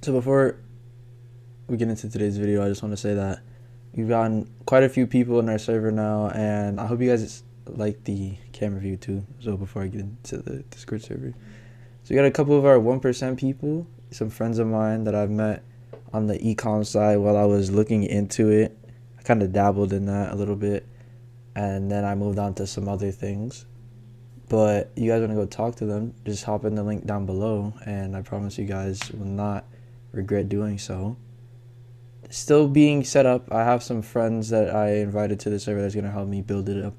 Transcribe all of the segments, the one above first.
So before we get into today's video, I just want to say that we've gotten quite a few people in our server now, and I hope you guys like the camera view too. So before I get into the Discord server, so we got a couple of our 1% people, some friends of mine that I've met on the e-com side while I was looking into it. I kind of dabbled in that a little bit, and then I moved on to some other things. But you guys want to go talk to them, just hop in the link down below, and I promise you guys will not regret doing so. Still being set up. I have some friends that I invited to the server that's going to help me build it up.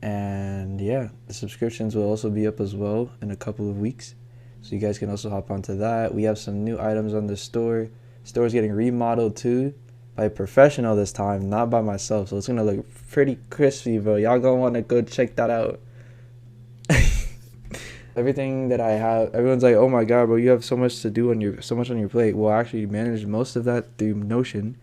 And yeah, the subscriptions will also be up as well in a couple of weeks, so you guys can also hop onto that. We have some new items on the store. Store's getting remodeled too, by a professional this time, not by myself, so it's going to look pretty crispy, bro. Y'all gonna want to go check that out. Everything that I have, everyone's like, oh my god, bro, you have so much to do on so much on your plate. Well, I actually manage most of that through Notion,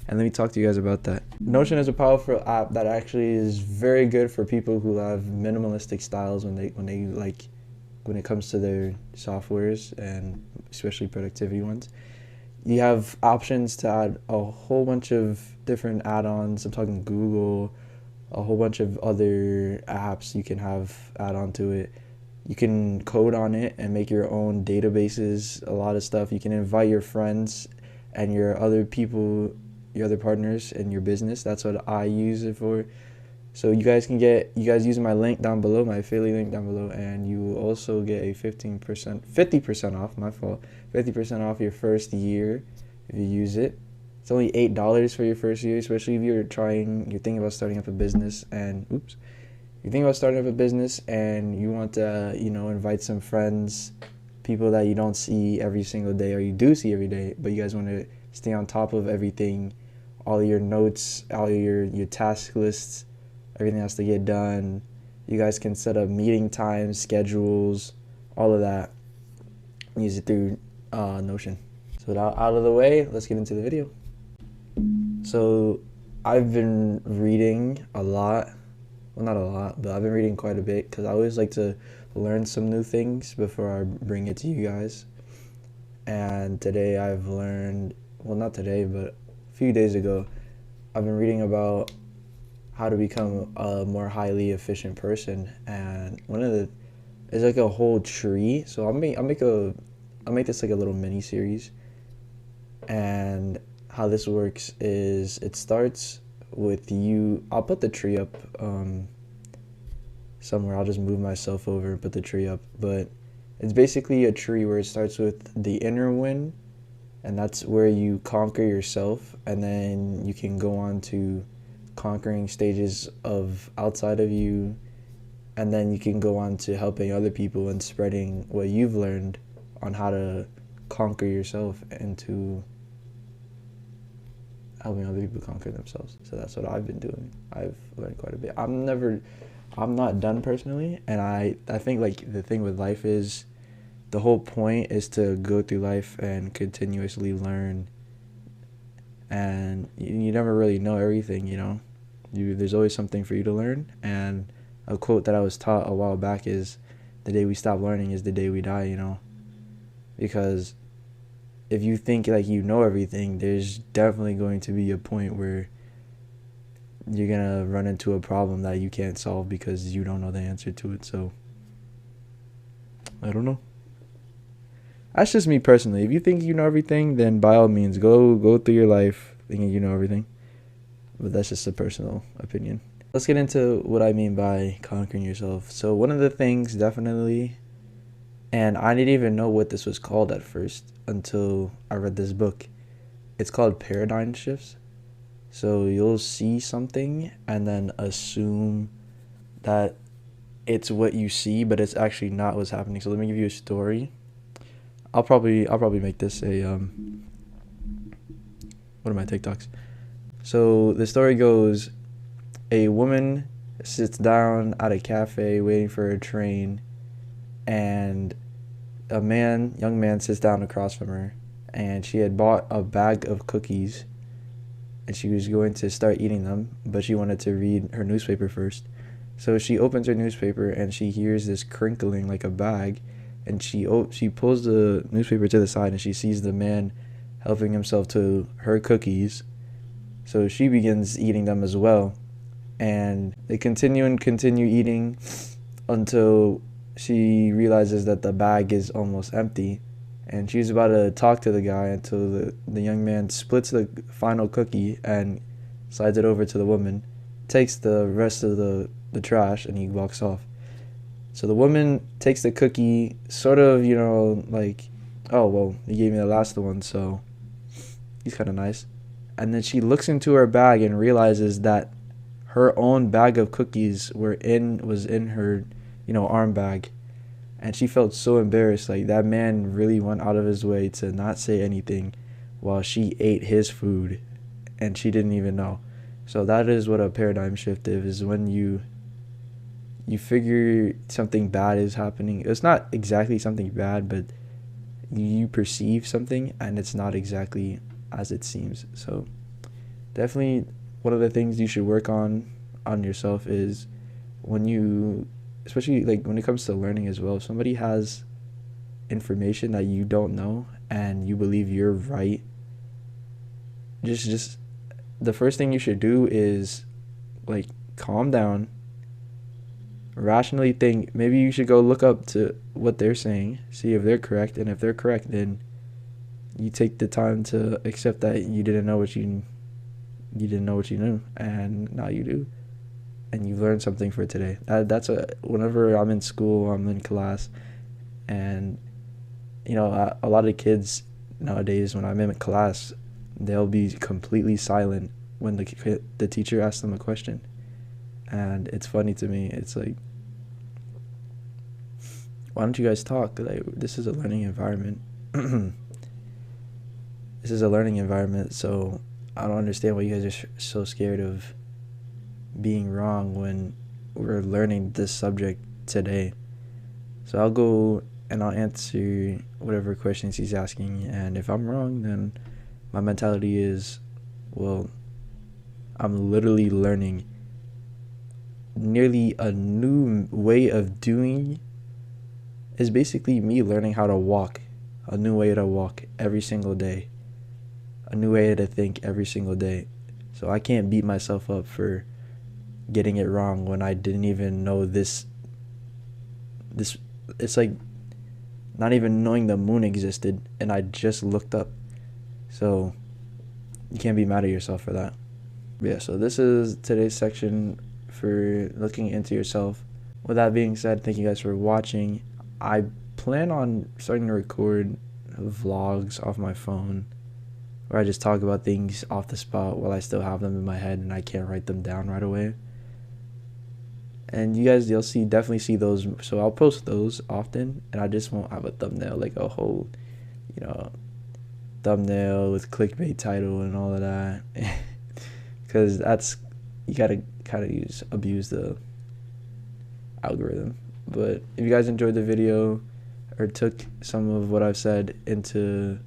and let me talk to you guys about that. Notion is a powerful app that actually is very good for people who have minimalistic styles when it comes to their softwares, and especially productivity ones. You have options to add a whole bunch of different add-ons. I'm talking Google, a whole bunch of other apps you can have add on to it. You can code on it and make your own databases, a lot of stuff. You can invite your friends and your other people, your other partners in your business. That's what I use it for. So you guys using my link down below, my affiliate link down below, and you will also get a 50% off, my fault, 50% off your first year if you use it. It's only $8 for your first year, especially if you're thinking about starting up a business and, you think about starting up a business and you want to, invite some friends, people that you don't see every single day, or you do see every day, but you guys want to stay on top of everything, all your notes, all your task lists, everything has to get done. You guys can set up meeting times, schedules, all of that. Use it through Notion. So with that out of the way, let's get into the video. So I've been reading a lot. Well, not a lot, but I've been reading quite a bit because I always like to learn some new things before I bring it to you guys. And today I've learned, well, not today, but a few days ago, I've been reading about how to become a more highly efficient person. And it's like a whole tree. So I'll make this like a little mini series. And how this works is it starts with you. I'll put the tree up somewhere. I'll just move myself over and put the tree up, but it's basically a tree where it starts with the inner wind, and that's where you conquer yourself, and then you can go on to conquering stages of outside of you, and then you can go on to helping other people and spreading what you've learned on how to conquer yourself into helping other people conquer themselves. So that's what I've been doing. I've learned quite a bit. I'm not done personally, and I think like the thing with life is the whole point is to go through life and continuously learn, and you never really know everything, there's always something for you to learn. And a quote that I was taught a while back is, the day we stop learning is the day we die, because if you think like you know everything, there's definitely going to be a point where you're gonna run into a problem that you can't solve because you don't know the answer to it. So I don't know. That's just me personally. If you think you know everything, then by all means go through your life thinking you know everything. But that's just a personal opinion. Let's get into what I mean by conquering yourself. So one of the things definitely, and I didn't even know what this was called at first until I read this book. It's called paradigm shifts. So you'll see something and then assume that it's what you see, but it's actually not what's happening. So let me give you a story. I'll probably make this a one of my TikToks. So the story goes, a woman sits down at a cafe waiting for a train, and a young man sits down across from her, and she had bought a bag of cookies and she was going to start eating them, but she wanted to read her newspaper first. So she opens her newspaper and she hears this crinkling like a bag, and she pulls the newspaper to the side, and she sees the man helping himself to her cookies. So she begins eating them as well, and they continue eating until she realizes that the bag is almost empty, and she's about to talk to the guy until the young man splits the final cookie and slides it over to the woman, takes the rest of the trash, and he walks off. So the woman takes the cookie, sort of, like, oh, well, he gave me the last one, so he's kind of nice. And then she looks into her bag and realizes that her own bag of cookies was in her, arm bag. And she felt so embarrassed. Like, that man really went out of his way to not say anything while she ate his food, and she didn't even know. So that is what a paradigm shift is when you figure something bad is happening. It's not exactly something bad, but you perceive something and it's not exactly as it seems. So definitely one of the things you should work on yourself is especially like when it comes to learning as well, if somebody has information that you don't know and you believe you're right, just the first thing you should do is like calm down, rationally think. Maybe you should go look up to what they're saying, see if they're correct, and if they're correct, then you take the time to accept that you didn't know what you knew, and now you do, and you've learned something for today. Whenever I'm in school, I'm in class, and a lot of kids nowadays, when I'm in class, they'll be completely silent when the teacher asks them a question. And it's funny to me. It's like, why don't you guys talk? Like, this is a learning environment. This is a learning environment, so I don't understand why you guys are so scared of being wrong when we're learning this subject today. So I'll go and I'll answer whatever questions he's asking, and if I'm wrong, then my mentality is, well, I'm literally learning nearly a new way of doing. Is basically me learning how to walk, a new way to walk every single day, a new way to think every single day. So I can't beat myself up for getting it wrong when I didn't even know this. It's like not even knowing the moon existed, and I just looked up. So you can't be mad at yourself for that. But yeah, so this is today's section for looking into yourself. With that being said, thank you guys for watching. I plan on starting to record vlogs off my phone, where I just talk about things off the spot while I still have them in my head and I can't write them down right away. And you guys, you'll definitely see those. So I'll post those often, and I just won't have a thumbnail, like a whole, thumbnail with clickbait title and all of that. Because you gotta kind of abuse the algorithm. But if you guys enjoyed the video or took some of what I've said into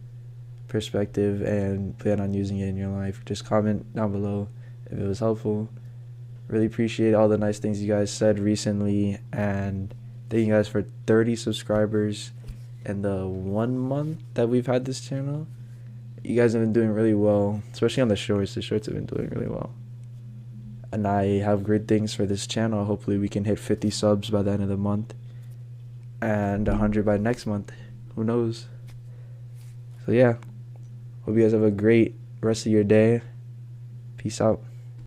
perspective and plan on using it in your life, just comment down below if it was helpful. Really appreciate all the nice things you guys said recently, and thank you guys for 30 subscribers in the 1 month that we've had this channel. You guys have been doing really well, especially on the shorts. The shorts have been doing really well. And I have great things for this channel. Hopefully we can hit 50 subs by the end of the month, and 100 by next month. Who knows? So yeah, hope you guys have a great rest of your day. Peace out.